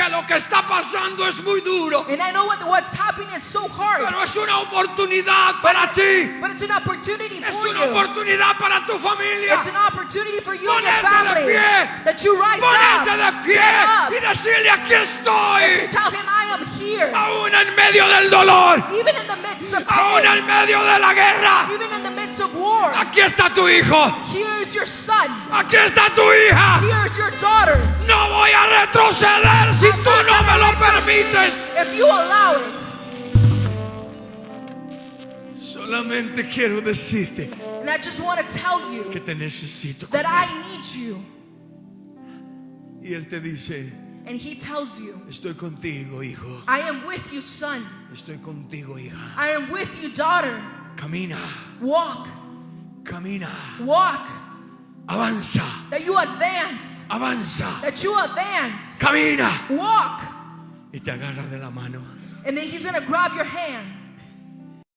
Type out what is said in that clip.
que lo que está pasando es muy duro. And I know what's happening is so hard. Pero es una oportunidad para ti. But it's an opportunity Es for una you. oportunidad para tu familia. It's an opportunity for you and your Ponerte de family. pie. That you rise Ponerte up. de pie Get up. y decirle: aquí And to estoy. tell him, I am here. Aún en medio del dolor. Even in the midst of Aún pain. en medio de la guerra. Even in the midst of war. Aquí está tu hijo. Here is your son. Aquí está tu hija. Here is your daughter. No voy a retroceder si I'm tú not no gonna me lo let you see permites. if you allow it. Solamente quiero decirte And I just want to tell you que te necesito. that I need you. Y él te dice: And he tells you, estoy contigo, hijo. I am with you, son. Estoy contigo, hija. I am with you, daughter. Camina, Walk. camina, Walk. avanza, That you advance. avanza, That you advance. camina. Walk. Y te agarra de la mano And then he's going to grab your hand.